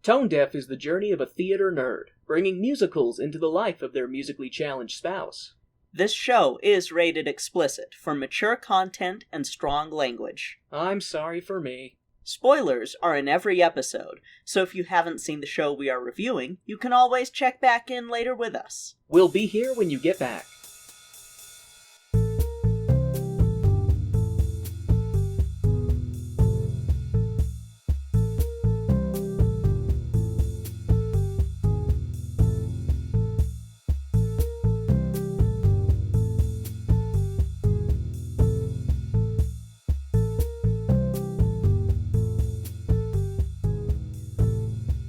Tone Deaf is the journey of a theater nerd, bringing musicals into the life of their musically challenged spouse. This show is rated explicit for mature content and strong language. I'm sorry for me. Spoilers are in every episode, so if you haven't seen the show we are reviewing, you can always check back in later with us. We'll be here when you get back.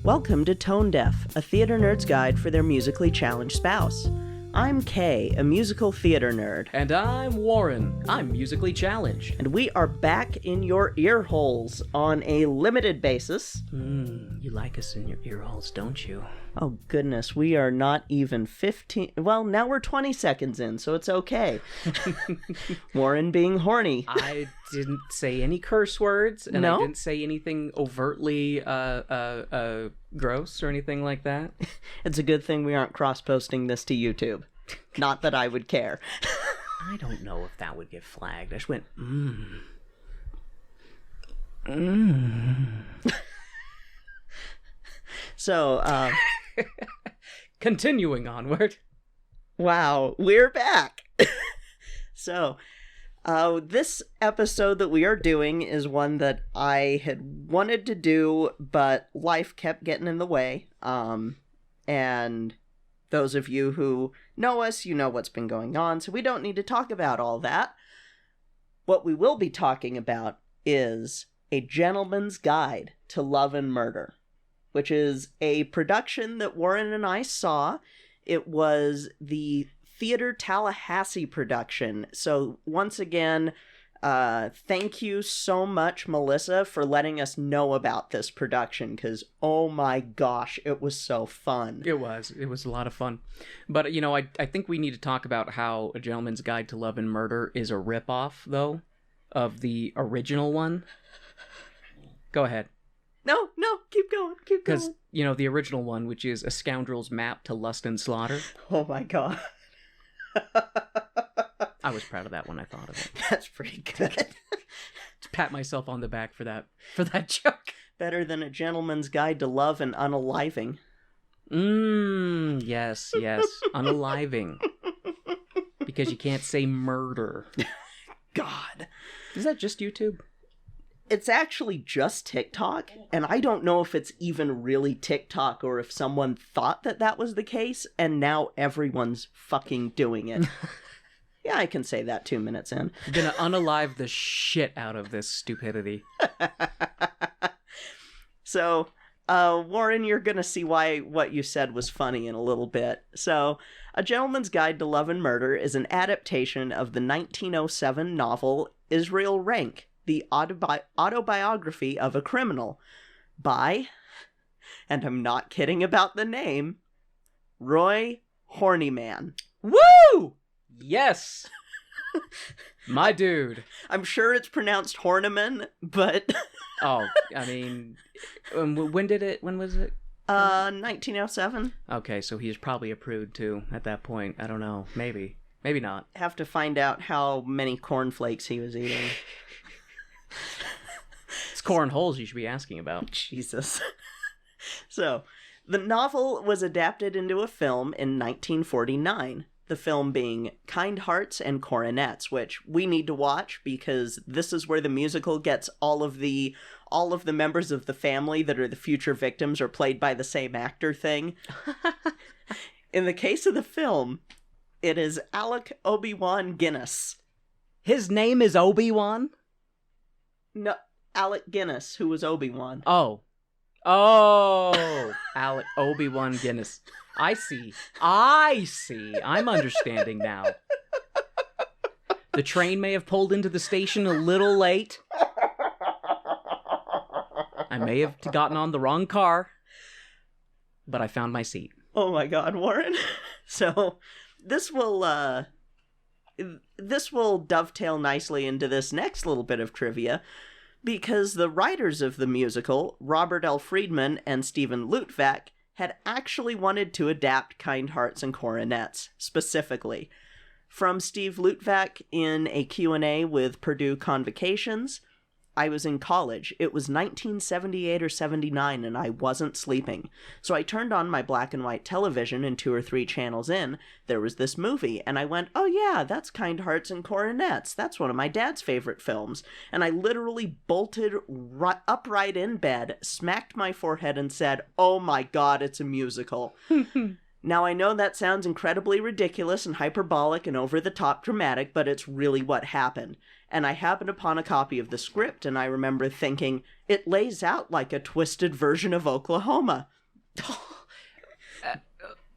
Welcome to Tone Deaf, a theater nerd's guide for their musically challenged spouse. I'm Kay, a musical theater nerd. And I'm Warren. I'm musically challenged. And we are back in your ear holes on a limited basis. You like us in your ear holes, don't you? Oh goodness, we are not even 15... Well, now we're 20 seconds in, so it's okay. Warren being horny. I didn't say any curse words, and No? I didn't say anything overtly gross or anything like that. It's a good thing we aren't cross-posting this to YouTube. Not that I would care. I don't know if that would get flagged. I just went, So, Continuing onward. wow, we're back. So, this episode that we are doing is one that I had wanted to do, but life kept getting in the way. And those of you who know us, you know what's been going on, so we don't need to talk about all that. What we will be talking about is A Gentleman's Guide to Love and Murder, which is a production that Warren and I saw. It was the Theater Tallahassee production. So once again, thank you so much, Melissa, for letting us know about this production, because oh my gosh, it was so fun. It was a lot of fun. But, you know, I think we need to talk about how A Gentleman's Guide to Love and Murder is a ripoff, though, of the original one. Go ahead. No, keep going. Because, you know, the original one, which is A Scoundrel's Map to Lust and Slaughter. Oh my god. I was proud of that when I thought of it. That's pretty good. To pat myself on the back for that joke. Better than A Gentleman's Guide to Love and Unaliving. Yes. Unaliving. Because you can't say murder. God. Is that just YouTube? It's actually just TikTok, and I don't know if it's even really TikTok or if someone thought that that was the case, and now everyone's fucking doing it. Yeah, I can say that 2 minutes in. I'm gonna unalive the shit out of this stupidity. So, Warren, you're gonna see why what you said was funny in a little bit. So, A Gentleman's Guide to Love and Murder is an adaptation of the 1907 novel Israel Rank, the autobiography of a criminal, by, and I'm not kidding about the name, Roy Hornyman. Woo! Yes! My dude. I'm sure it's pronounced Horniman, but... Oh, I mean, when was it? 1907. Okay, so he's probably a prude too at that point. I don't know. Maybe not. Have to find out how many cornflakes he was eating. It's cornholes you should be asking about. Jesus. So, the novel was adapted into a film in 1949. The film being Kind Hearts and Coronets, which we need to watch because this is where the musical gets all of the members of the family that are the future victims are played by the same actor thing. In the case of the film, it is Alec Obi-Wan Guinness. His name is Obi-Wan? No, Alec Guinness, who was Obi-Wan. Oh, Alec Obi-Wan Guinness. I see. I'm understanding now. The train may have pulled into the station a little late. I may have gotten on the wrong car, but I found my seat. Oh my god, Warren. So, this will dovetail nicely into this next little bit of trivia, because the writers of the musical, Robert L. Friedman and Stephen Luttwak, had actually wanted to adapt Kind Hearts and Coronets, specifically. From Steve Luttwak in a Q&A with Purdue Convocations, I was in college. It was 1978 or 79, and I wasn't sleeping. So I turned on my black and white television, and 2 or 3 channels in, there was this movie, and I went, oh yeah, that's Kind Hearts and Coronets. That's one of my dad's favorite films. And I literally bolted upright in bed, smacked my forehead, and said, oh my god, it's a musical. Now, I know that sounds incredibly ridiculous and hyperbolic and over-the-top dramatic, but it's really what happened. And I happened upon a copy of the script, and I remember thinking, it lays out like a twisted version of Oklahoma.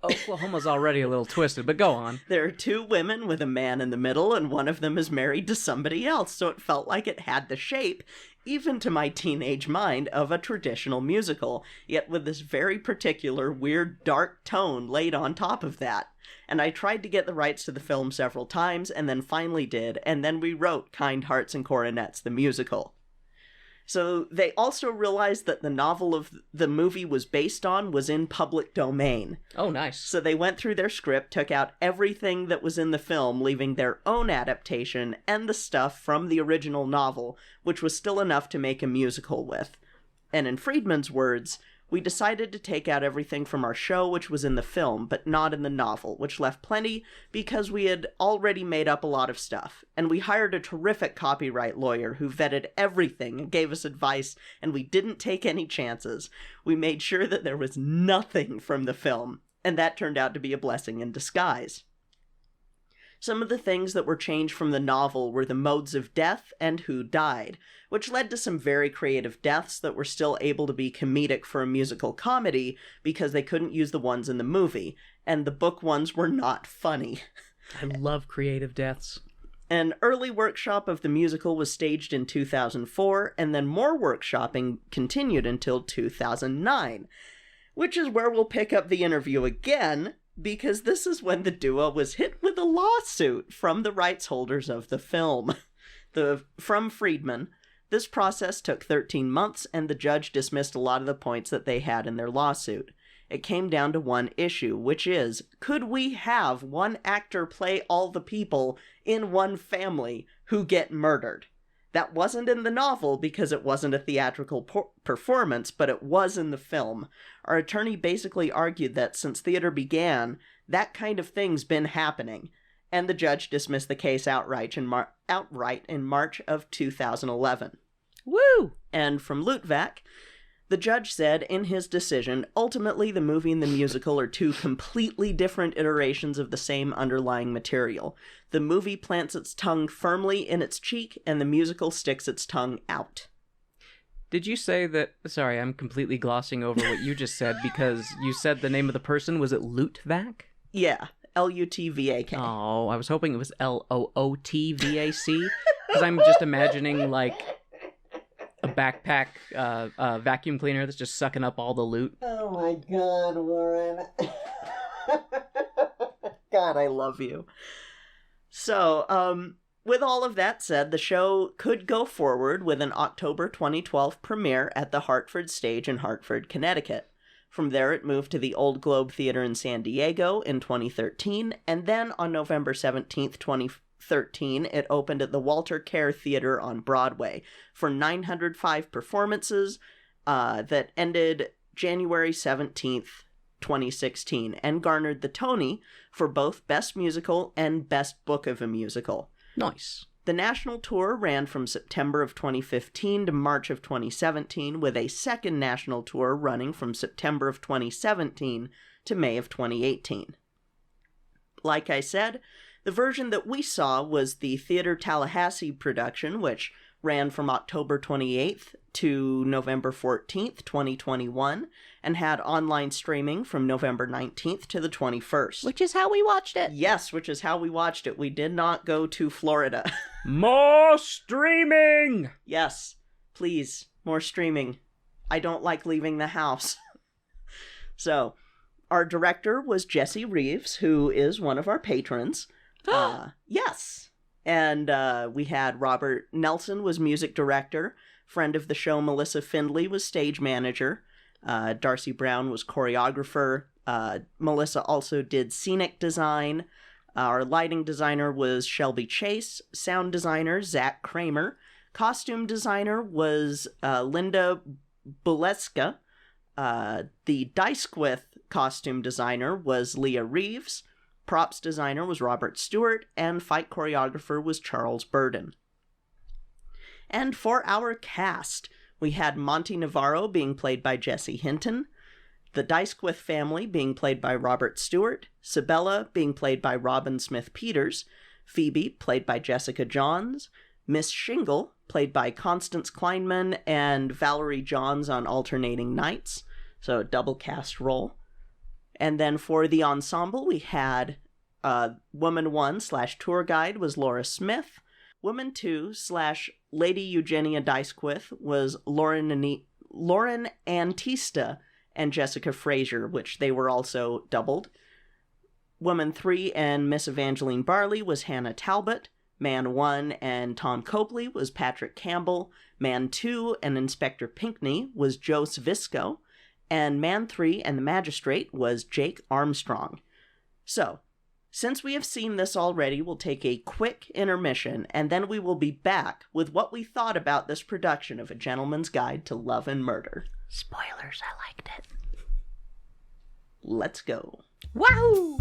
Oklahoma's already a little twisted, but go on. There are 2 women with a man in the middle, and one of them is married to somebody else, so it felt like it had the shape, even to my teenage mind, of a traditional musical, yet with this very particular weird dark tone laid on top of that. And I tried to get the rights to the film several times, and then finally did, and then we wrote Kind Hearts and Coronets, the musical. So they also realized that the novel of the movie was based on was in public domain. Oh, nice. So they went through their script, took out everything that was in the film, leaving their own adaptation and the stuff from the original novel, which was still enough to make a musical with. And in Friedman's words, we decided to take out everything from our show which was in the film, but not in the novel, which left plenty because we had already made up a lot of stuff. And we hired a terrific copyright lawyer who vetted everything and gave us advice, and we didn't take any chances. We made sure that there was nothing from the film, and that turned out to be a blessing in disguise. Some of the things that were changed from the novel were the modes of death and who died, which led to some very creative deaths that were still able to be comedic for a musical comedy because they couldn't use the ones in the movie, and the book ones were not funny. I love creative deaths. An early workshop of the musical was staged in 2004, and then more workshopping continued until 2009, which is where we'll pick up the interview again, because this is when the duo was hit with a lawsuit from the rights holders of the film. From Friedman, this process took 13 months, and the judge dismissed a lot of the points that they had in their lawsuit. It came down to one issue, which is, could we have one actor play all the people in one family who get murdered? That wasn't in the novel because it wasn't a theatrical performance, but it was in the film. Our attorney basically argued that since theater began, that kind of thing's been happening, and the judge dismissed the case outright in March of 2011. Woo! And from Luttwak, the judge said in his decision, ultimately the movie and the musical are 2 completely different iterations of the same underlying material. The movie plants its tongue firmly in its cheek, and the musical sticks its tongue out. Did you say that... Sorry, I'm completely glossing over what you just said because you said the name of the person. Was it Luttwak? Yeah, Lutvak. Oh, I was hoping it was Lootvac because I'm just imagining, like, a backpack vacuum cleaner that's just sucking up all the loot. Oh my god, Warren. God, I love you. So, with all of that said, the show could go forward with an October 2012 premiere at the Hartford Stage in Hartford, Connecticut. From there, it moved to the Old Globe Theater in San Diego in 2013, and then on November 17th, 2013, it opened at the Walter Kerr Theater on Broadway for 905 performances that ended January 17th, 2016, and garnered the Tony for both Best Musical and Best Book of a Musical. Nice. The national tour ran from September of 2015 to March of 2017, with a second national tour running from September of 2017 to May of 2018. Like I said, the version that we saw was the Theater Tallahassee production, which ran from October 28th to November 14th, 2021, and had online streaming from November 19th to the 21st. Which is how we watched it. Yes, which is how we watched it. We did not go to Florida. More streaming! Yes, please, more streaming. I don't like leaving the house. So, our director was Jesse Reeves, who is one of our patrons. Yes. And we had Robert Nelson was music director. Friend of the show, Melissa Findley, was stage manager. Darcy Brown was choreographer. Melissa also did scenic design. Our lighting designer was Shelby Chase. Sound designer, Zach Kramer. Costume designer was Linda Buleska. The Dicewith costume designer was Leah Reeves. Props designer was Robert Stewart. And fight choreographer was Charles Burden. And for our cast, we had Monty Navarro being played by Jesse Hinton, the Dicewith family being played by Robert Stewart, Sabella being played by Robin Smith Peters, Phoebe played by Jessica Johns, Miss Shingle played by Constance Kleinman, and Valerie Johns on alternating nights, so a double cast role. And then for the ensemble, we had Woman 1/tour guide was Laura Smith. Woman 2/Lady Eugenia Dicewith was Lauren Antista and Jessica Frazier, which they were also doubled. Woman 3 and Miss Evangeline Barley was Hannah Talbot. Man 1 and Tom Copley was Patrick Campbell. Man 2 and Inspector Pinkney was Joe Svisco. And Man 3 and the Magistrate was Jake Armstrong. So, since we have seen this already, we'll take a quick intermission, and then we will be back with what we thought about this production of A Gentleman's Guide to Love and Murder. Spoilers, I liked it. Let's go. Wahoo!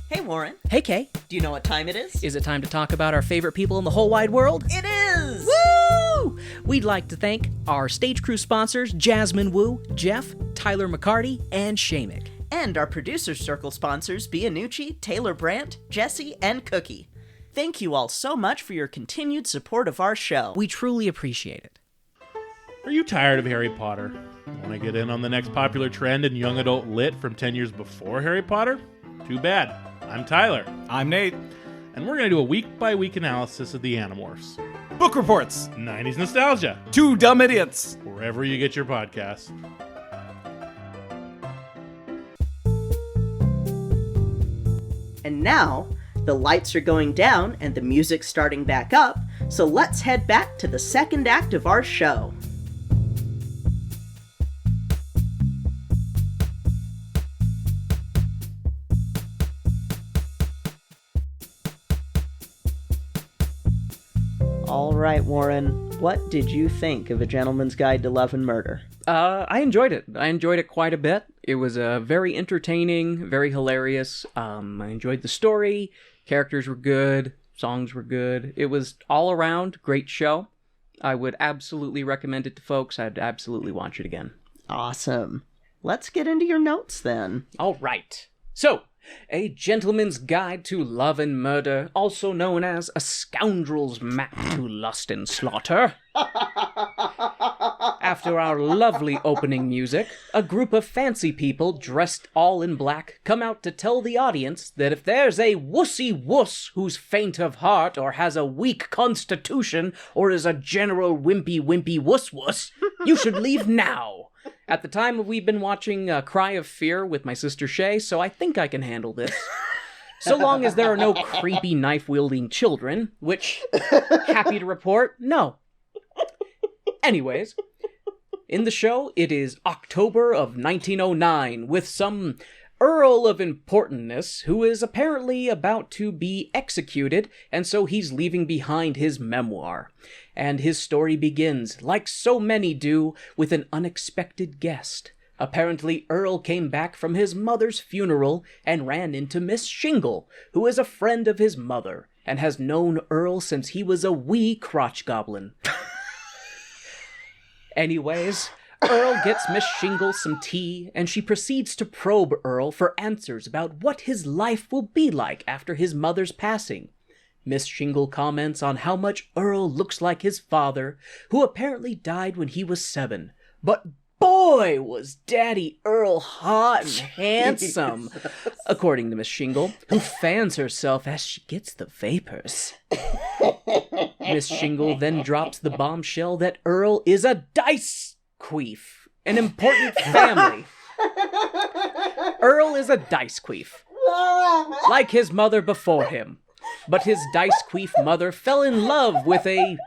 Hey, Warren. Hey, Kay. Do you know what time it is? Is it time to talk about our favorite people in the whole wide world? It is! Woo! We'd like to thank our stage crew sponsors, Jasmine Wu, Jeff, Tyler McCarty, and Shamik. And our Producer's Circle sponsors, BeAnucci, Taylor Brandt, Jesse, and Cookie. Thank you all so much for your continued support of our show. We truly appreciate it. Are you tired of Harry Potter? Want to get in on the next popular trend in young adult lit from 10 years before Harry Potter? Too bad. I'm Tyler. I'm Nate. And we're going to do a week-by-week analysis of the Animorphs. Book reports. 90s nostalgia. Two dumb idiots. Wherever you get your podcasts. And now, the lights are going down and the music's starting back up, so let's head back to the second act of our show. All right, Warren, what did you think of A Gentleman's Guide to Love and Murder? I enjoyed it. I enjoyed it quite a bit. It was very entertaining, very hilarious. I enjoyed the story. Characters were good. Songs were good. It was all around great show. I would absolutely recommend it to folks. I'd absolutely watch it again. Awesome. Let's get into your notes then. All right. So, A Gentleman's Guide to Love and Murder, also known as A Scoundrel's Map to Lust and Slaughter. After our lovely opening music, a group of fancy people dressed all in black come out to tell the audience that if there's a wussy wuss who's faint of heart or has a weak constitution or is a general wimpy wuss wuss, you should leave now. At the time, we've been watching Cry of Fear with my sister Shay, so I think I can handle this. So long as there are no creepy knife-wielding children, which, happy to report, no. Anyways, in the show, it is October of 1909, with some Earl of Importantness who is apparently about to be executed, and so he's leaving behind his memoir. And his story begins, like so many do, with an unexpected guest. Apparently, Earl came back from his mother's funeral and ran into Miss Shingle, who is a friend of his mother, and has known Earl since he was a wee crotch goblin. Anyways, Earl gets Miss Shingle some tea, and she proceeds to probe Earl for answers about what his life will be like after his mother's passing. Miss Shingle comments on how much Earl looks like his father, who apparently died when he was 7. But boy, was Daddy Earl hot and handsome, according to Miss Shingle, who fans herself as she gets the vapors. Miss Shingle then drops the bombshell that Earl is a dice queef, an important family, Earl is a dice queef, like his mother before him. But his dice queef mother fell in love with a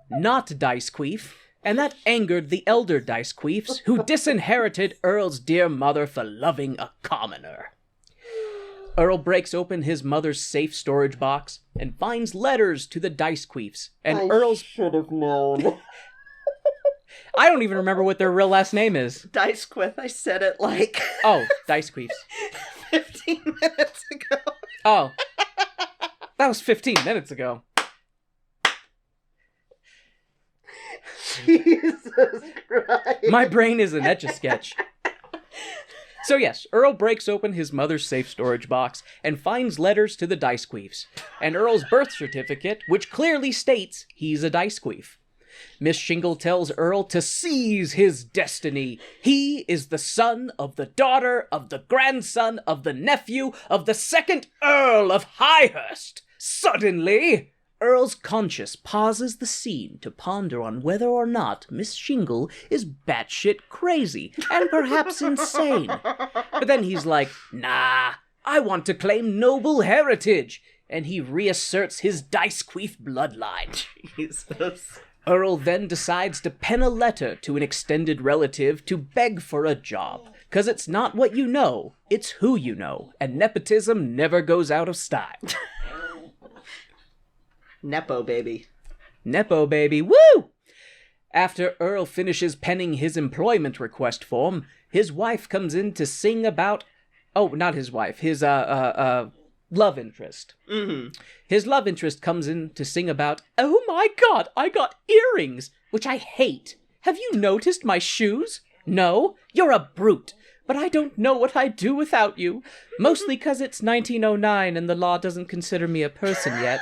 not dice queef, and that angered the elder dice queefs, who disinherited Earl's dear mother for loving a commoner. Earl breaks open his mother's safe storage box and finds letters to the dice queefs, and Earl's... should have known. I don't even remember what their real last name is. Dice Quith, I said it like... Oh, dice queefs. 15 minutes ago. Oh. That was 15 minutes ago. Jesus Christ. My brain is an Etch-a-Sketch. So yes, Earl breaks open his mother's safe storage box and finds letters to the dice queefs, and Earl's birth certificate, which clearly states he's a dice queef. Miss Shingle tells Earl to seize his destiny. He is the son of the daughter of the grandson of the nephew of the second Earl of Highhurst. Suddenly, Earl's conscience pauses the scene to ponder on whether or not Miss Shingle is batshit crazy and perhaps insane. But then he's like, nah, I want to claim noble heritage, and he reasserts his dice queef bloodline. Jesus. Earl then decides to pen a letter to an extended relative to beg for a job, 'cause it's not what you know, it's who you know, and nepotism never goes out of style. Nepo baby. Nepo baby, woo! After Earl finishes penning his employment request form, his wife comes in to sing about... Oh, not his wife, his, love interest. Mm-hmm. His love interest comes in to sing about, oh my god, I got earrings, which I hate. Have you noticed my shoes? No? You're a brute. But I don't know what I'd do without you. Mostly 'cause it's 1909 and the law doesn't consider me a person yet.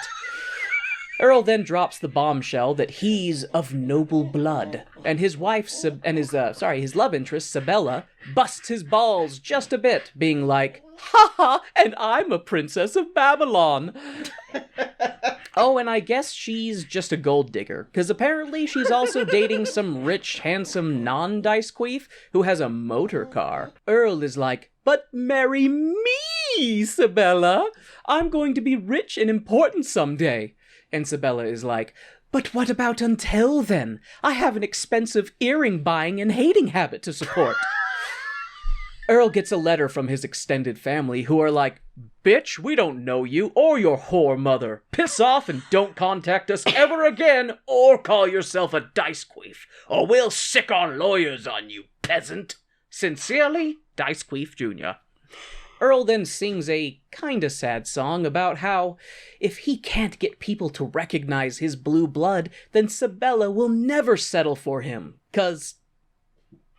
Earl then drops the bombshell that he's of noble blood, and his wife, his love interest, Sabella, busts his balls just a bit, being like, ha ha, and I'm a princess of Babylon. Oh, and I guess she's just a gold digger, because apparently she's also dating some rich, handsome non-dice queef who has a motor car. Earl is like, but marry me, Sabella. I'm going to be rich and important someday. And Sabella is like, but what about until then? I have an expensive earring buying and hating habit to support. Earl gets a letter from his extended family who are like, bitch, we don't know you or your whore mother. Piss off and don't contact us ever again or call yourself a dice queef, or we'll sick our lawyers on you, peasant. Sincerely, Dice Queef Jr. Earl then sings a kinda sad song about how, if he can't get people to recognize his blue blood, then Sabella will never settle for him, 'cause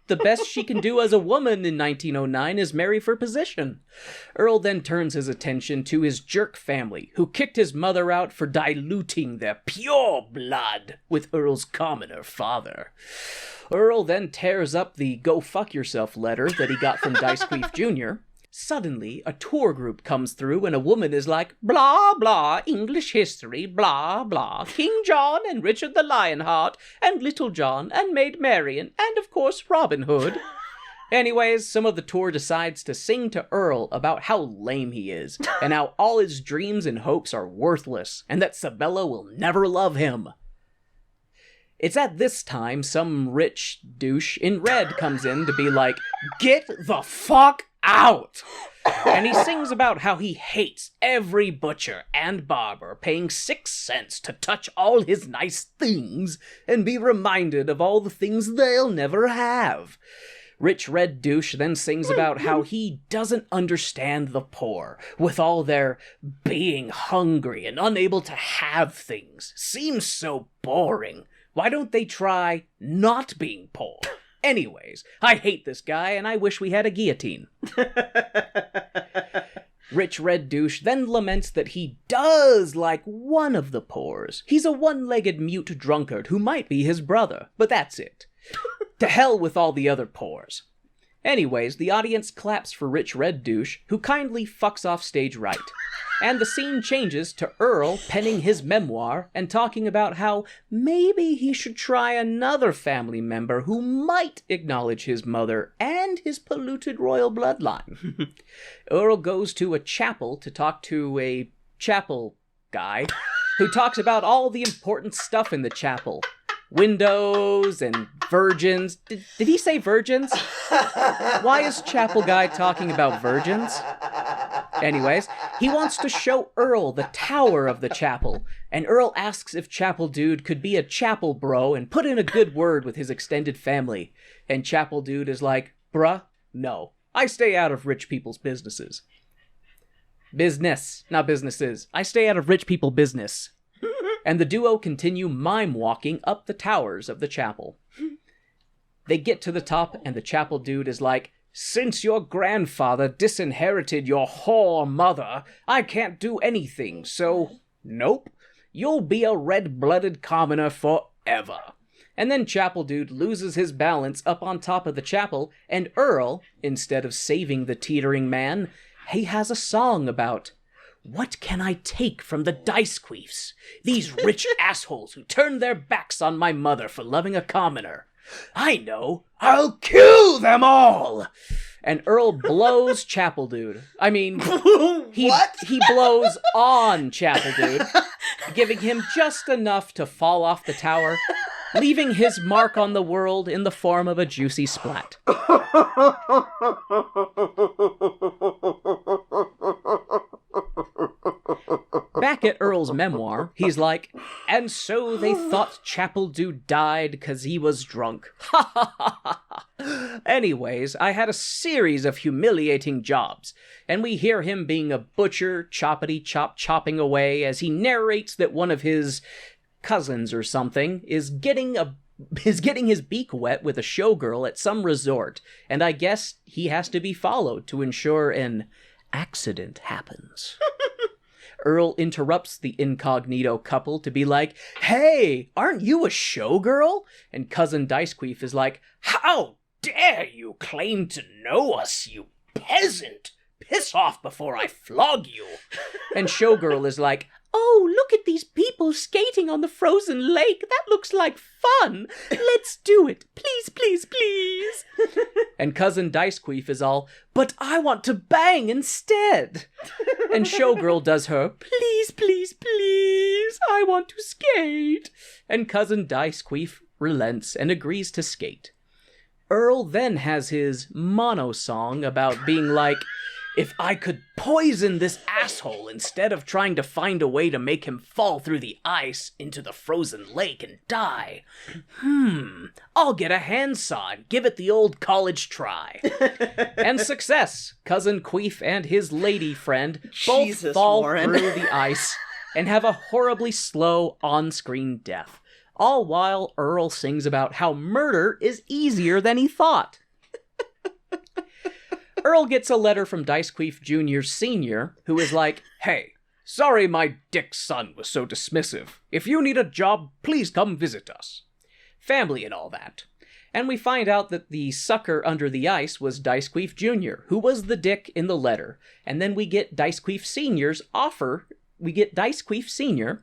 the best she can do as a woman in 1909 is marry for position. Earl then turns his attention to his jerk family, who kicked his mother out for diluting their pure blood with Earl's commoner father. Earl then tears up the go fuck yourself letter that he got from Dice Queef Jr., Suddenly, a tour group comes through and a woman is like, blah, blah, English history, blah, blah, King John and Richard the Lionheart and Little John and Maid Marian and, of course, Robin Hood. Anyways, some of the tour decides to sing to Earl about how lame he is and how all his dreams and hopes are worthless and that Sabella will never love him. It's at this time some rich douche in red comes in to be like, get the fuck out! And he sings about how he hates every butcher and barber paying 6 cents to touch all his nice things and be reminded of all the things they'll never have. Rich Red Douche then sings about how he doesn't understand the poor, with all their being hungry and unable to have things. Seems so boring. Why don't they try not being poor? Anyways, I hate this guy and I wish we had a guillotine. Rich Red Douche then laments that he does like one of the poors. He's a one-legged mute drunkard who might be his brother, but that's it. To hell with all the other poors. Anyways, the audience claps for Rich Red Douche, who kindly fucks off stage right. And the scene changes to Earl penning his memoir and talking about how maybe he should try another family member who might acknowledge his mother and his polluted royal bloodline. Earl goes to a chapel to talk to a chapel guy who talks about all the important stuff in the chapel. Windows and virgins. Did he say virgins? Why is chapel guy talking about virgins? Anyways, he wants to show Earl the tower of the chapel, and Earl asks if Chapel Dude could be a chapel bro and put in a good word with his extended family. And Chapel Dude is like, bruh, no. I stay out of rich people's businesses. Business, not businesses. I stay out of rich people business. And the duo continue mime-walking up the towers of the chapel. They get to the top, and the Chapel Dude is like, since your grandfather disinherited your whore mother, I can't do anything, so nope. You'll be a red-blooded commoner forever. And then Chapel Dude loses his balance up on top of the chapel, and Earl, instead of saving the teetering man, he has a song about, what can I take from the dice queefs? These rich assholes who turned their backs on my mother for loving a commoner. I know, I'll kill them all! And Earl blows Chapel Dude. I mean, he blows on Chapel Dude, giving him just enough to fall off the tower, leaving his mark on the world in the form of a juicy splat. Back at Earl's memoir, he's like, and so they thought Chapel Dude died 'cause he was drunk. Ha ha ha ha. Anyways, I had a series of humiliating jobs, and we hear him being a butcher, chopping away as he narrates that one of his cousins or something is getting his beak wet with a showgirl at some resort, and I guess he has to be followed to ensure an accident happens. Earl interrupts the incognito couple to be like, hey, aren't you a showgirl? And Cousin Dicequeef is like, how dare you claim to know us, you peasant? Piss off before I flog you. And Showgirl is like, oh, look at these people skating on the frozen lake. That looks like fun. Let's do it. Please, please, please. And Cousin Dicequeef is all, but I want to bang instead. And Showgirl does her, please, please, please. I want to skate. And Cousin Dicequeef relents and agrees to skate. Earl then has his mono song about being like, if I could poison this asshole instead of trying to find a way to make him fall through the ice into the frozen lake and die, I'll get a handsaw and give it the old college try. And success! Cousin Queef and his lady friend both Jesus, fall Warren. through the ice and have a horribly slow on-screen death, all while Earl sings about how murder is easier than he thought. Earl gets a letter from Dicequeef Jr. Sr., who is like, hey, sorry my dick's son was so dismissive. If you need a job, please come visit us. Family and all that. And we find out that the sucker under the ice was Dicequeef Jr., who was the dick in the letter. And then we get Dicequeef Sr.,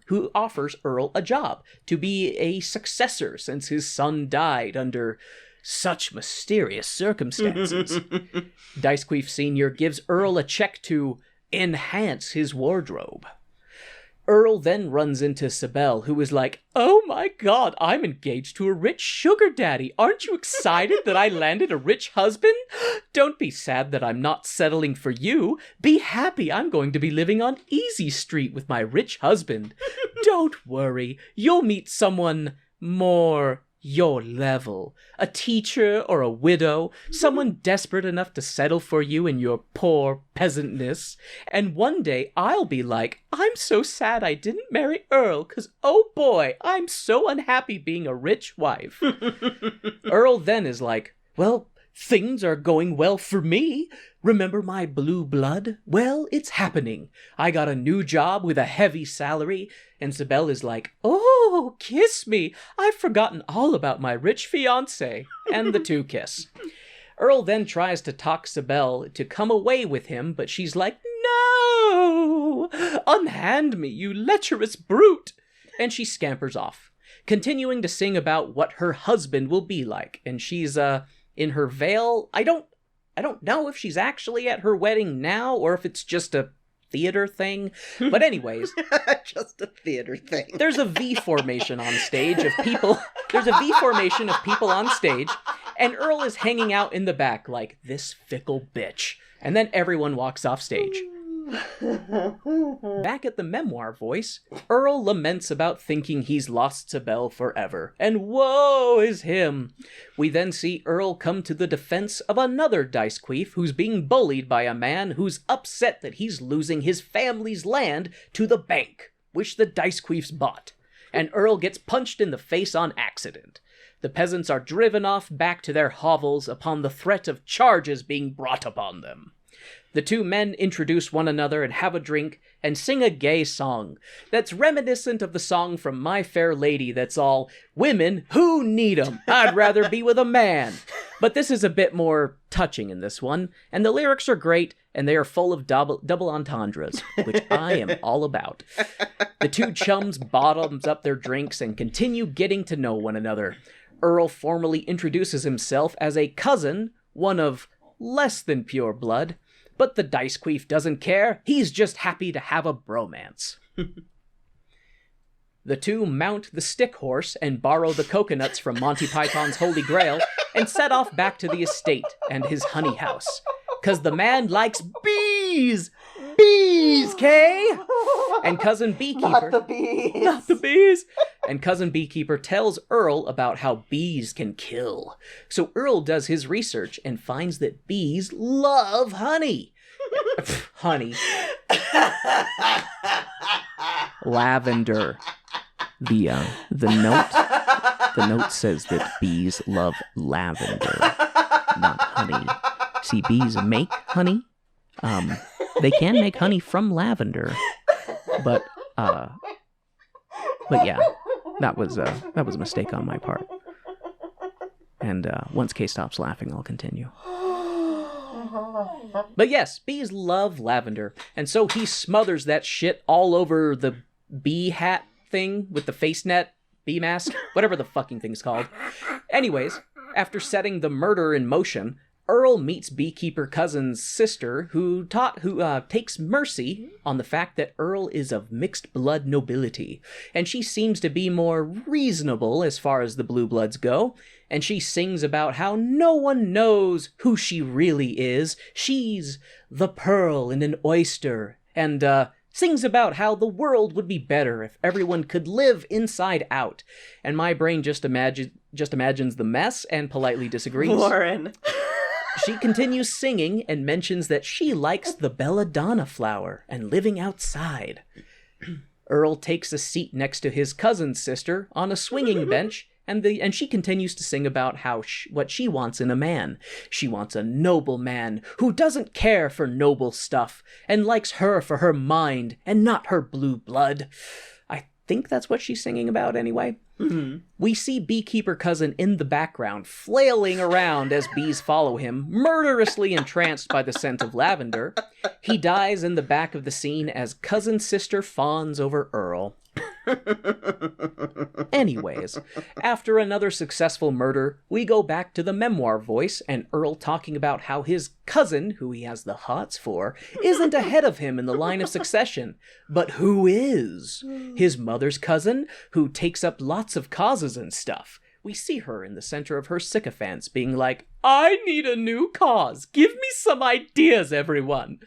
who offers Earl a job to be a successor since his son died under such mysterious circumstances. Dicequeef Sr. gives Earl a check to enhance his wardrobe. Earl then runs into Sibel, who is like, oh my god, I'm engaged to a rich sugar daddy. Aren't you excited that I landed a rich husband? Don't be sad that I'm not settling for you. Be happy I'm going to be living on Easy Street with my rich husband. Don't worry, you'll meet someone more your level. A teacher or a widow, someone desperate enough to settle for you in your poor peasantness. And one day I'll be like, I'm so sad I didn't marry Earl, 'cause oh boy, I'm so unhappy being a rich wife. Earl then is like, well, things are going well for me. Remember my blue blood? Well, it's happening. I got a new job with a heavy salary. And Sibel is like, oh, kiss me. I've forgotten all about my rich fiancé. And the two kiss. Earl then tries to talk Sibel to come away with him, but she's like, no, Unhand me, you lecherous brute! And she scampers off, continuing to sing about what her husband will be like. And she's, in her veil. I don't know if she's actually at her wedding now, or if it's just a theater thing. But anyways. Just a theater thing. There's a V formation on stage of people. There's a V formation of people on stage, and Earl is hanging out in the back like, this fickle bitch. And then everyone walks off stage. Back at the memoir voice, Earl laments about thinking he's lost to Belle forever, and woe is him. We then see Earl come to the defense of another dice queef who's being bullied by a man who's upset that he's losing his family's land to the bank, which the dice queefs bought, and Earl gets punched in the face on accident. The peasants are driven off back to their hovels upon the threat of charges being brought upon them. The two men introduce one another and have a drink and sing a gay song that's reminiscent of the song from My Fair Lady that's all, women, who need 'em? I'd rather be with a man. But this is a bit more touching in this one, and the lyrics are great, and they are full of double entendres, which I am all about. The two chums bottoms up their drinks and continue getting to know one another. Earl formally introduces himself as a cousin, one of less than pure blood, but the dice queef doesn't care. He's just happy to have a bromance. The two mount the stick horse and borrow the coconuts from Monty Python's Holy Grail and set off back to the estate and his honey house. 'Cause the man likes bees! Bees, Kay! And Cousin Beekeeper... Not the bees! Not the bees! And Cousin Beekeeper tells Earl about how bees can kill. So Earl does his research and finds that bees love honey. Honey. Lavender. The note says that bees love lavender, not honey. See, bees make honey. They can make honey from lavender, but yeah, that was a mistake on my part. And once Kay stops laughing, I'll continue. But yes, bees love lavender, and so he smothers that shit all over the bee hat thing with the face net, bee mask, whatever the fucking thing's called. Anyways, after setting the murder in motion, Earl meets Beekeeper Cousin's sister, who takes mercy on the fact that Earl is of mixed blood nobility, and she seems to be more reasonable as far as the blue bloods go, and she sings about how no one knows who she really is. She's the pearl in an oyster, and sings about how the world would be better if everyone could live inside out. And my brain just imagines the mess and politely disagrees. Warren. She continues singing and mentions that she likes the belladonna flower and living outside. Earl takes a seat next to his cousin's sister on a swinging bench, and she continues to sing about how what she wants in a man. She wants a noble man who doesn't care for noble stuff and likes her for her mind and not her blue blood. I think that's what she's singing about anyway. Mm-hmm. We see Beekeeper Cousin in the background, flailing around as bees follow him, murderously entranced by the scent of lavender. He dies in the back of the scene as Cousin Sister fawns over Earl. Anyways, after another successful murder, we go back to the memoir voice and Earl talking about how his cousin, who he has the hots for, isn't ahead of him in the line of succession. But who is? His mother's cousin, who takes up lots of causes and stuff. We see her in the center of her sycophants being like, I need a new cause. Give me some ideas, everyone.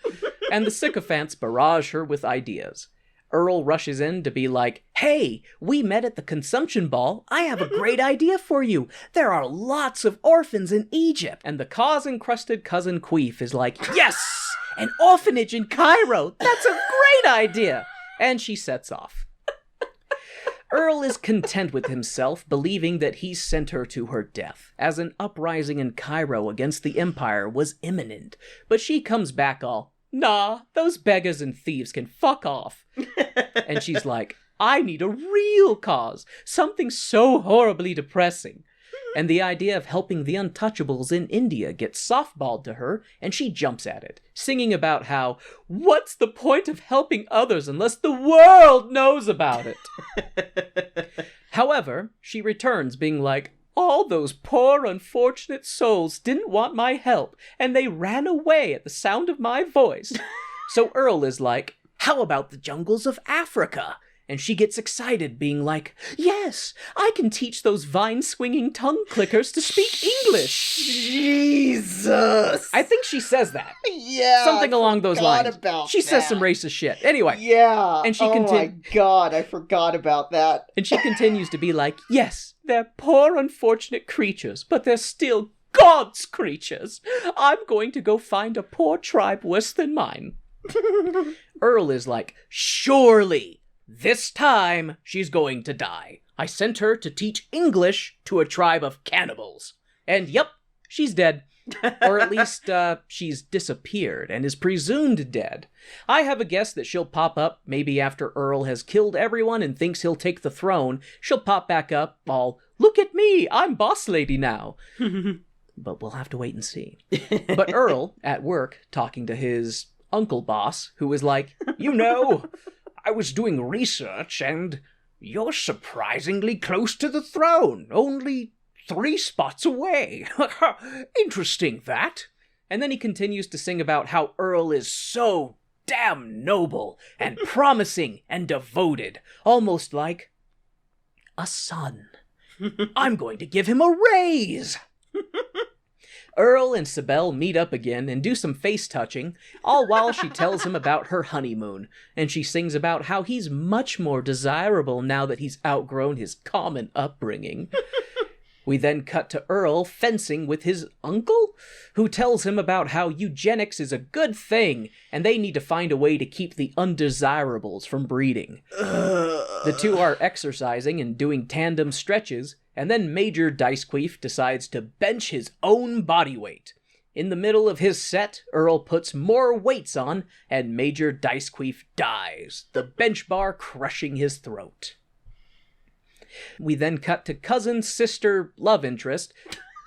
And the sycophants barrage her with ideas. Earl rushes in to be like, hey, we met at the consumption ball. I have a great idea for you. There are lots of orphans in Egypt. And the cause-encrusted cousin Queef is like, yes, an orphanage in Cairo. That's a great idea. And she sets off. Earl is content with himself, believing that he sent her to her death, as an uprising in Cairo against the empire was imminent. But she comes back all, nah, those beggars and thieves can fuck off. And she's like, I need a real cause, something so horribly depressing. and the idea of helping the untouchables in India gets softballed to her, and she jumps at it, singing about how, what's the point of helping others unless the world knows about it? However, she returns being like, all those poor unfortunate souls didn't want my help, and they ran away at the sound of my voice. So Earl is like, how about the jungles of Africa? And she gets excited, being like, yes, I can teach those vine-swinging tongue clickers to speak English. Jesus! I think she says that. Yeah, Something along those lines. About she says that. some racist shit. Anyway. Yeah. And she oh my god, I forgot about that. And she continues to be like, yes, they're poor unfortunate creatures, but they're still God's creatures. I'm going to go find a poor tribe worse than mine. Earl is like, surely, this time she's going to die. I sent her to teach English to a tribe of cannibals. And yep, she's dead. Or at least, she's disappeared and is presumed dead. I have a guess that she'll pop up maybe after Earl has killed everyone and thinks he'll take the throne. She'll pop back up all, look at me, I'm boss lady now. But we'll have to wait and see. But Earl, at work, talking to his uncle boss, who is like, you know, I was doing research and you're surprisingly close to the throne, only 3 spots away. Interesting, that. And then he continues to sing about how Earl is so damn noble and promising and devoted, almost like a son. I'm going to give him a raise. Earl and Sibel meet up again and do some face-touching, all while she tells him about her honeymoon, and she sings about how he's much more desirable now that he's outgrown his common upbringing. We then cut to Earl fencing with his uncle, who tells him about how eugenics is a good thing, and they need to find a way to keep the undesirables from breeding. The two are exercising and doing tandem stretches, and then Major Dicequeef decides to bench his own body weight. In the middle of his set, Earl puts more weights on, and Major Dicequeef dies, the bench bar crushing his throat. We then cut to cousin, sister, love interest,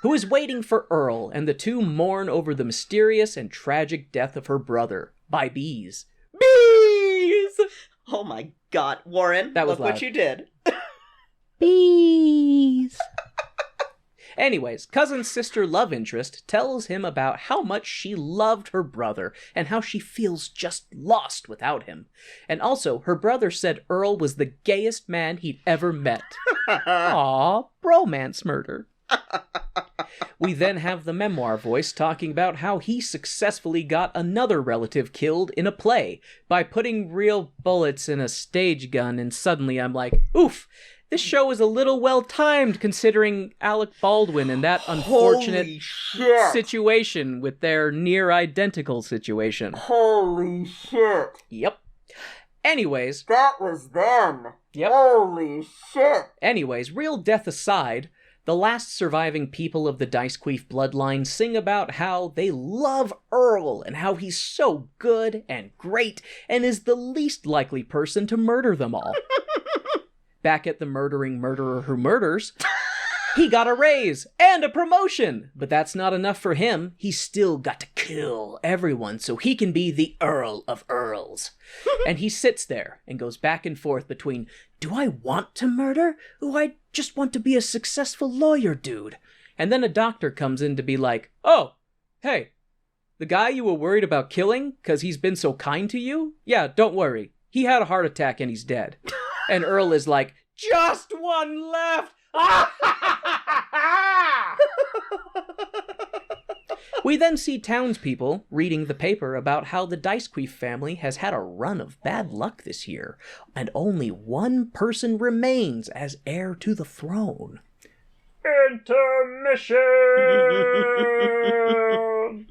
who is waiting for Earl, and the two mourn over the mysterious and tragic death of her brother, by bees. Bees! Oh my god, Warren, That was look what loud. you did. Bees! Anyways, cousin sister love interest tells him about how much she loved her brother and how she feels just lost without him. And also, her brother said Earl was the gayest man he'd ever met. Aw, bromance murder. We then have the memoir voice talking about how he successfully got another relative killed in a play by putting real bullets in a stage gun, and suddenly I'm like, oof, this show is a little well-timed considering Alec Baldwin and that unfortunate Holy shit. situation with their near-identical situation. Holy shit. Yep. Anyways, That was then. Yep. Holy shit. Anyways, real death aside, the last surviving people of the Dicequeef bloodline sing about how they love Earl and how he's so good and great and is the least likely person to murder them all. Back at the murdering murderer who murders, he got a raise and a promotion, but that's not enough for him. He's still got to kill everyone so he can be the Earl of Earls. And he sits there and goes back and forth between, do I want to murder? Or I just want to be a successful lawyer dude? And then a doctor comes in to be like, oh, hey, the guy you were worried about killing because he's been so kind to you? Yeah, don't worry. He had a heart attack and he's dead. And Earl is like, just one left! We then see townspeople reading the paper about how the Dicequeef family has had a run of bad luck this year, and only one person remains as heir to the throne. Intermission!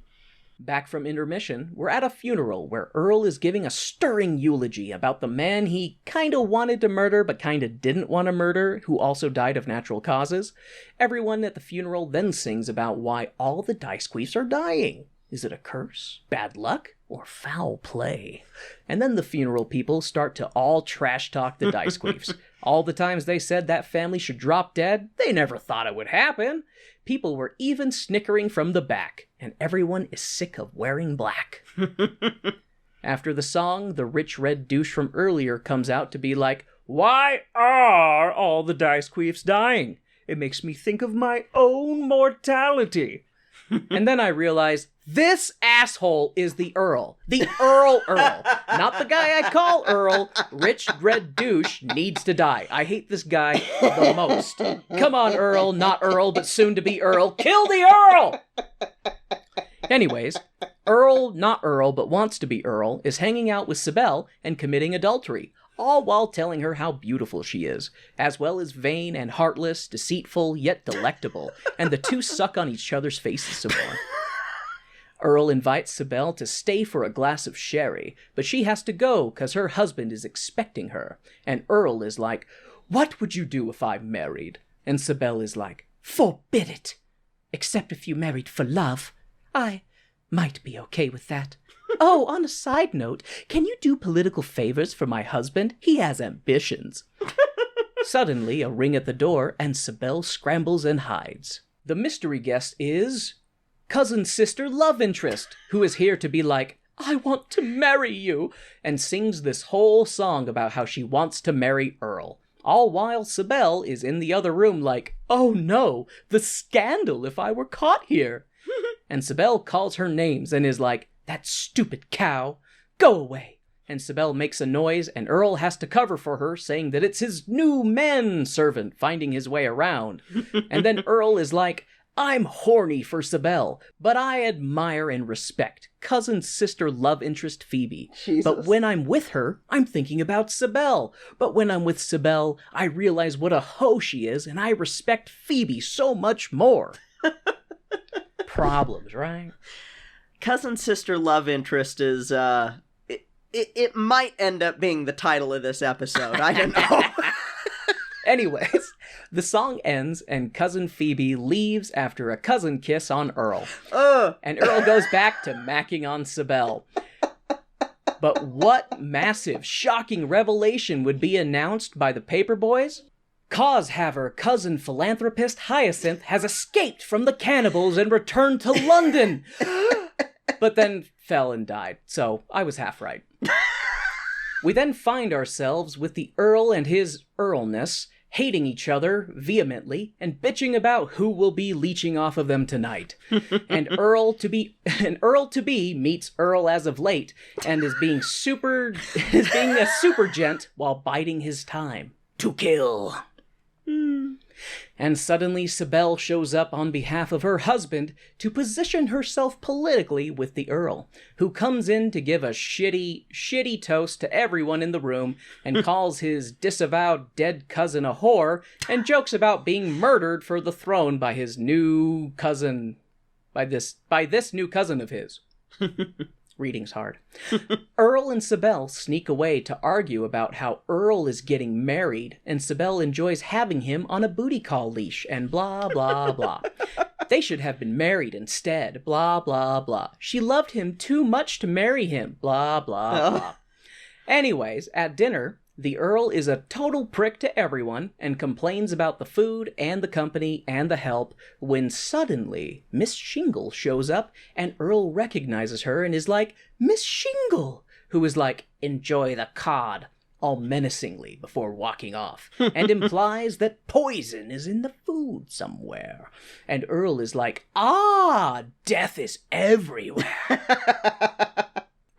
Back from intermission, we're at a funeral where Earl is giving a stirring eulogy about the man he kinda wanted to murder but kinda didn't want to murder, who also died of natural causes. Everyone at the funeral then sings about why all the Dicequeefs are dying. Is it a curse, bad luck, or foul play? And then the funeral people start to all trash talk the Dicequeefs, All the times they said that family should drop dead, they never thought it would happen. People were even snickering from the back, and everyone is sick of wearing black. After the song, the rich red douche from earlier comes out to be like, "Why are all the dice queefs dying? It makes me think of my own mortality." And then I realized, this asshole is the Earl. The Earl. Not the guy I call Earl. Rich red douche needs to die. I hate this guy the most. Come on, Earl. Not Earl, but soon to be Earl. Kill the Earl! Anyways, Earl, not Earl, but wants to be Earl, is hanging out with Sibel and committing adultery, all while telling her how beautiful she is, as well as vain and heartless, deceitful, yet delectable, and the two suck on each other's faces some more. Earl invites Sibel to stay for a glass of sherry, but she has to go because her husband is expecting her, and Earl is like, "What would you do if I married?" And Sibel is like, "Forbid it! Except if you married for love. I might be okay with that. Oh, on a side note, can you do political favors for my husband? He has ambitions." Suddenly, a ring at the door, and Sibel scrambles and hides. The mystery guest is cousin sister love interest, who is here to be like, "I want to marry you," and sings this whole song about how she wants to marry Earl. All while Sibel is in the other room like, "Oh no, the scandal if I were caught here." And Sibel calls her names and is like, "That stupid cow, go away." And Sibel makes a noise, and Earl has to cover for her, saying that it's his new man-servant finding his way around. And then Earl is like, "I'm horny for Sibel, but I admire and respect cousin-sister love interest Phoebe. Jesus. But when I'm with her, I'm thinking about Sibel. But when I'm with Sibel, I realize what a hoe she is, and I respect Phoebe so much more." Problems, right? Cousin sister love interest is it might end up being the title of this episode. I don't know. Anyways, the song ends and cousin Phoebe leaves after a cousin kiss on Earl. And Earl goes back to macking on Sibel. But what massive, shocking revelation would be announced by the paperboys? Cause-haver cousin philanthropist Hyacinth has escaped from the cannibals and returned to London. But then fell and died, so I was half right. We then find ourselves with the Earl and his Earlness hating each other vehemently and bitching about who will be leeching off of them tonight. And Earl to be meets Earl as of late and is being a super gent while biding his time to kill. And suddenly Sibel shows up on behalf of her husband to position herself politically with the Earl, who comes in to give a shitty toast to everyone in the room and calls his disavowed dead cousin a whore and jokes about being murdered for the throne by his new cousin, by this new cousin of his. Reading's hard. Earl and Sibel sneak away to argue about how Earl is getting married and Sibel enjoys having him on a booty call leash and blah, blah, blah. They should have been married instead, blah, blah, blah. She loved him too much to marry him, blah, blah, blah. Anyways, at dinner, the Earl is a total prick to everyone and complains about the food and the company and the help when suddenly Miss Shingle shows up and Earl recognizes her and is like, "Miss Shingle," who is like, "Enjoy the cod," all menacingly before walking off, and implies that poison is in the food somewhere. And Earl is like, "Ah, death is everywhere."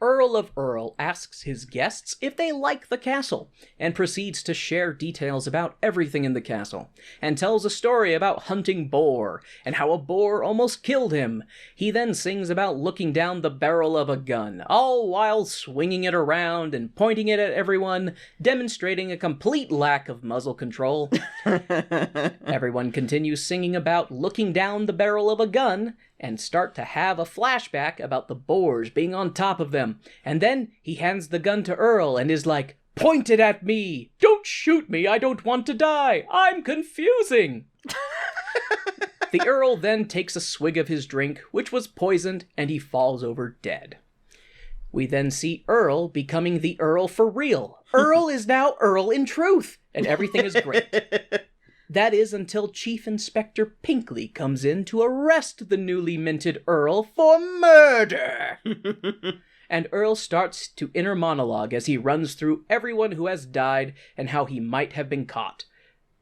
Earl of Earl asks his guests if they like the castle, and proceeds to share details about everything in the castle, and tells a story about hunting boar, and how a boar almost killed him. He then sings about looking down the barrel of a gun, all while swinging it around and pointing it at everyone, demonstrating a complete lack of muzzle control. Everyone continues singing about looking down the barrel of a gun, and start to have a flashback about the boars being on top of them. And then he hands the gun to Earl and is like, "Point it at me! Don't shoot me! I don't want to die! I'm confusing!" The Earl then takes a swig of his drink, which was poisoned, and he falls over dead. We then see Earl becoming the Earl for real. Earl is now Earl in truth, and everything is great. That is until Chief Inspector Pinkley comes in to arrest the newly minted Earl for murder. And Earl starts to inner monologue as he runs through everyone who has died and how he might have been caught.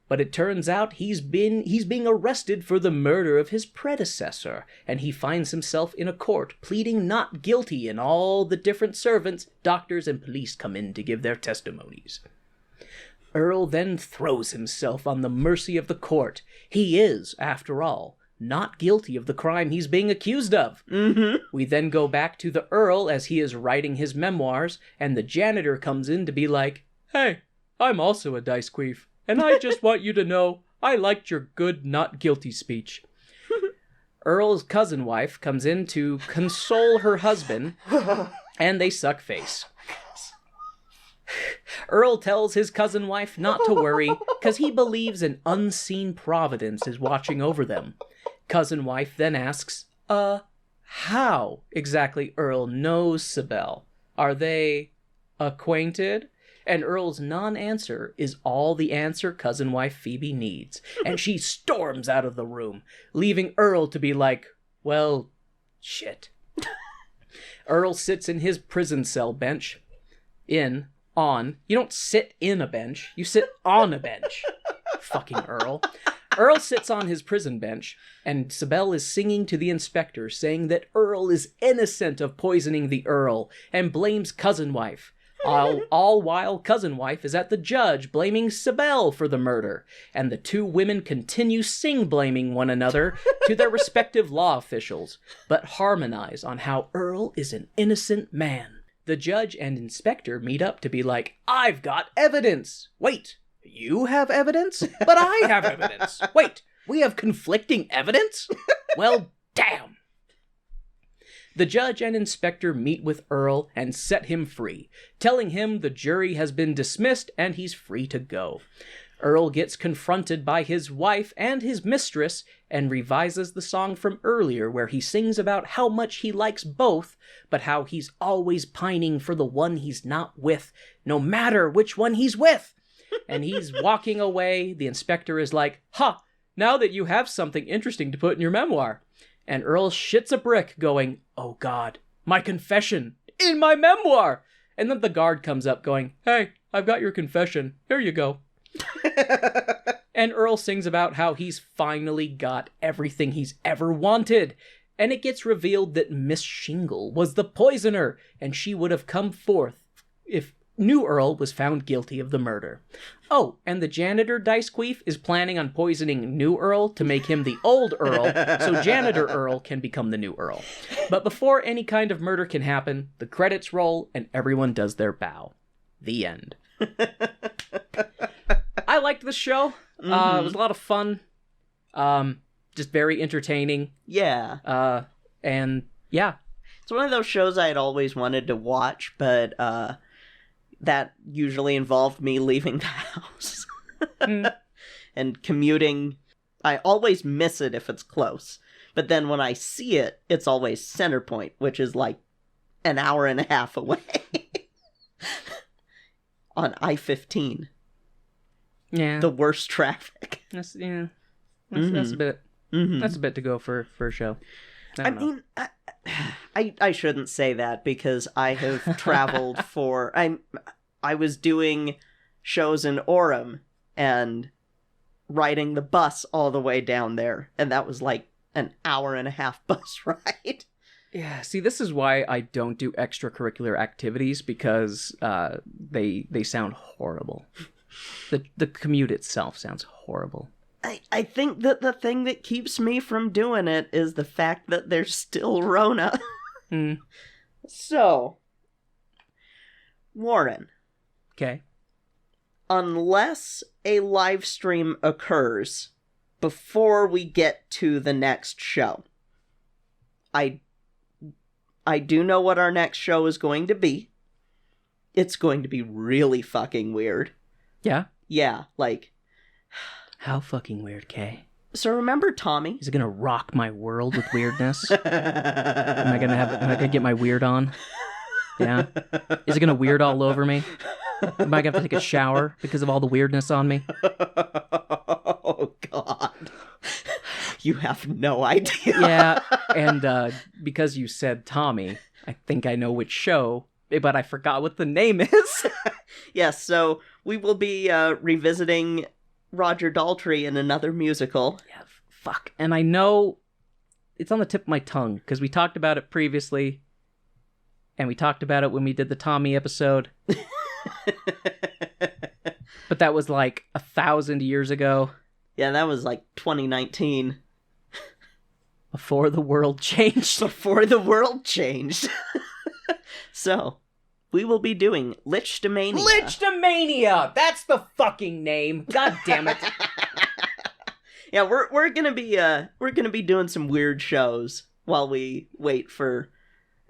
But it turns out he's being arrested for the murder of his predecessor, and he finds himself in a court pleading not guilty, and all the different servants, doctors, and police come in to give their testimonies. Earl then throws himself on the mercy of the court. He is, after all, not guilty of the crime he's being accused of. We then go back to the Earl as he is writing his memoirs, and the janitor comes in to be like, "Hey, I'm also a dice queef, and I just want you to know I liked your good not guilty speech." Earl's cousin wife comes in to console her husband, and they suck face. Earl tells his cousin wife not to worry, because he believes an unseen providence is watching over them. Cousin wife then asks, how exactly Earl knows Sibel? Are they acquainted? And Earl's non-answer is all the answer cousin wife Phoebe needs, and she storms out of the room, leaving Earl to be like, well, shit. Earl sits in his prison cell bench. You don't sit in a bench, you sit on a bench. Fucking Earl. Earl sits on his prison bench, and Sibel is singing to the inspector, saying that Earl is innocent of poisoning the Earl, and blames cousin wife. All while cousin wife is at the judge, blaming Sibel for the murder, and the two women continue sing-blaming one another to their respective law officials, but harmonize on how Earl is an innocent man. The judge and inspector meet up to be like, I've got evidence! Wait, you have evidence? But I have evidence! Wait, we have conflicting evidence? Well, damn! The judge and inspector meet with Earl and set him free, telling him the jury has been dismissed and he's free to go. Earl gets confronted by his wife and his mistress and revises the song from earlier where he sings about how much he likes both, but how he's always pining for the one he's not with, no matter which one he's with. And he's walking away. The inspector is like, now that you have something interesting to put in your memoir. And Earl shits a brick going, oh God, my confession in my memoir. And then the guard comes up going, hey, I've got your confession. Here you go. And Earl sings about how he's finally got everything he's ever wanted. And it gets revealed that Miss Shingle was the poisoner, and she would have come forth if new Earl was found guilty of the murder. Oh, and the janitor Dice Queef is planning on poisoning new Earl to make him the old Earl, so janitor Earl can become the new Earl. But before any kind of murder can happen, the credits roll and everyone does their bow. The end. I liked this show. It was a lot of fun. Just very entertaining. Yeah. And yeah. It's one of those shows I had always wanted to watch, but that usually involved me leaving the house. And commuting. I always miss it if it's close. But then when I see it, it's always Centerpoint, which is like an hour and a half away. On I-15. Yeah. The worst traffic. That's a bit. That's a bit to go for a show. I mean, I shouldn't say that because I have traveled for. I was doing shows in Orem and riding the bus all the way down there, and that was like an hour and a half bus ride. Yeah, see, this is why I don't do extracurricular activities, because they sound horrible. The commute itself sounds horrible. I think that the thing that keeps me from doing it is the fact that there's still Rona. So, Warren. Okay. Unless a live stream occurs before we get to the next show, I do know what our next show is going to be. It's going to be really fucking weird. Yeah? Yeah, like... How fucking weird, Kay? So remember Tommy? Is it gonna rock my world with weirdness? Am I gonna get my weird on? Yeah? Is it going to weird all over me? Am I going to have to take a shower because of all the weirdness on me? Oh, God. You have no idea. Yeah, and because you said Tommy, I think I know which show, but I forgot what the name is. Yes, so we will be revisiting Roger Daltrey in another musical. Yeah, fuck. And I know it's on the tip of my tongue, because we talked about it previously, and we talked about it when we did the Tommy episode. But that was like 1,000 years ago. Yeah, that was like 2019. Before the world changed. Before the world changed. So, we will be doing Lichtomania. Lichtomania! That's the fucking name. God damn it. Yeah, we're gonna be doing some weird shows while we wait for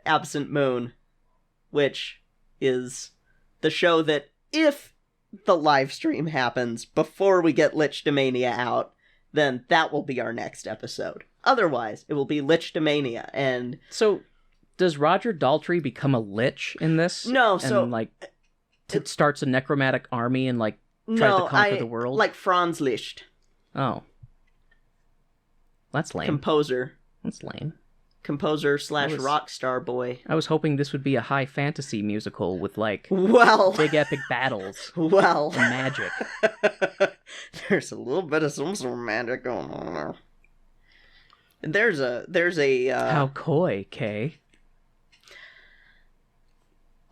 Absent Moon, which is the show that, if the live stream happens before we get Lichtomania out, then that will be our next episode. Otherwise, it will be Lichtomania, and... So, does Roger Daltrey become a lich in this? No, and, so... starts a necromantic army and, tries to conquer the world? Like Franz Liszt. Oh. That's lame. Composer. That's lame. Composer / rock star boy. I was hoping this would be a high fantasy musical with, big epic battles. Well. And magic. There's a little bit of some magic going on there. There's a How coy, Kay.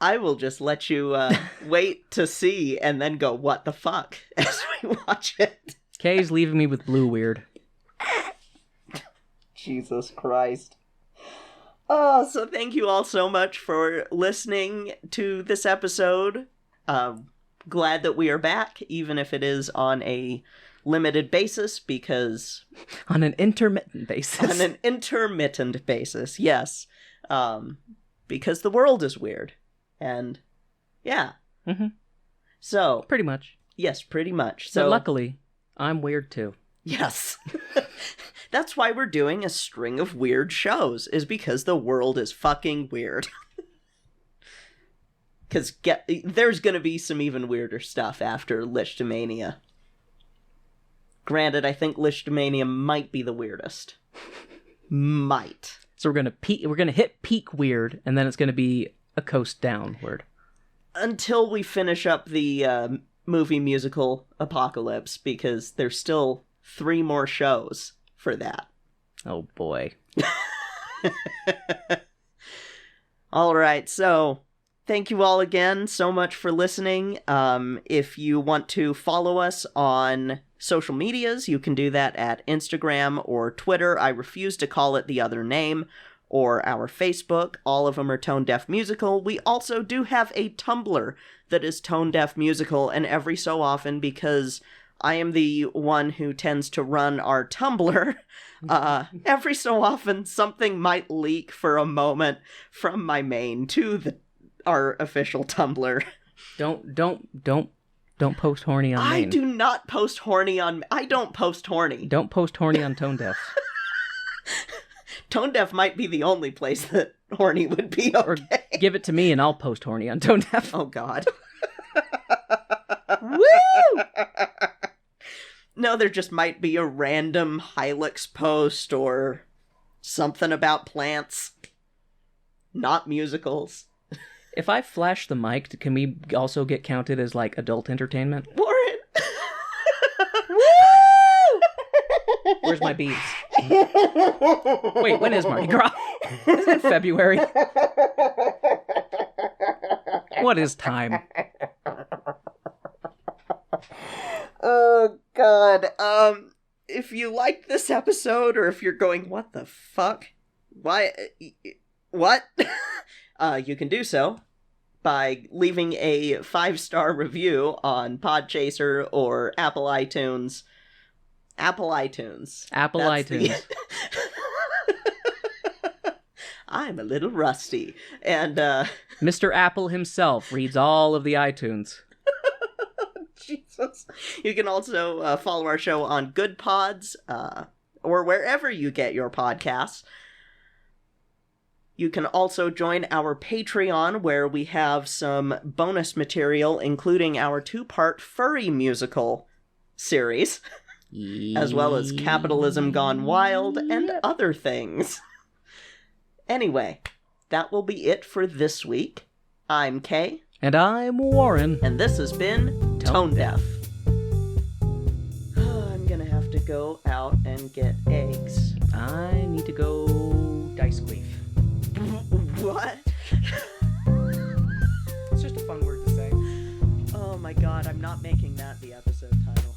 I will just let you wait to see and then go, what the fuck, as we watch it. Kay's leaving me with blue weird. Jesus Christ. Oh, so thank you all so much for listening to this episode. Glad that we are back, even if it is on a limited basis, because... On an intermittent basis. On an intermittent basis, yes. Because the world is weird. And, yeah. Mm-hmm. So... Pretty much. Yes, pretty much. So but luckily, I'm weird too. Yes. That's why we're doing a string of weird shows, is because the world is fucking weird. Because there's going to be some even weirder stuff after Lichtomania. Granted, I think Lichtomania might be the weirdest. Might. So we're gonna hit peak weird, and then it's gonna be a coast downward. Until we finish up the movie musical Apocalypse, because there's still 3 more shows for that. Oh boy. Alright, so thank you all again so much for listening. If you want to follow us on social medias, you can do that at Instagram or Twitter. I refuse to call it the other name. Or our Facebook. All of them are Tone Deaf Musical. We also do have a Tumblr that is Tone Deaf Musical, and every so often, because I am the one who tends to run our Tumblr, every so often something might leak for a moment from my main to our official Tumblr. Don't post horny on main. I do not post horny on... I don't post horny. Don't post horny on Tone Deaf. Tone Deaf might be the only place that horny would be okay. Or give it to me and I'll post horny on Tone Deaf. Oh, God. Woo! No, there just might be a random Hilux post or something about plants. Not musicals. If I flash the mic, can we also get counted as, adult entertainment? Warren! Where's my beads? Wait, when is Mardi Gras? Isn't it February? What is time? Oh, God. If you liked this episode, or if you're going, what the fuck? Why? What? You can do so by leaving a 5-star review on Podchaser or Apple iTunes. Apple iTunes. I'm a little rusty. And, Mr. Apple himself reads all of the iTunes. Jesus. You can also follow our show on Good Pods, or wherever you get your podcasts. You can also join our Patreon, where we have some bonus material, including our 2-part furry musical series, as well as Capitalism Gone Wild and other things. Anyway, that will be it for this week. I'm Kay. And I'm Warren. And this has been Tone Deaf. I'm gonna have to go out and get eggs. I need to go dice queef. What? It's just a fun word to say. Oh my god, I'm not making that the episode title.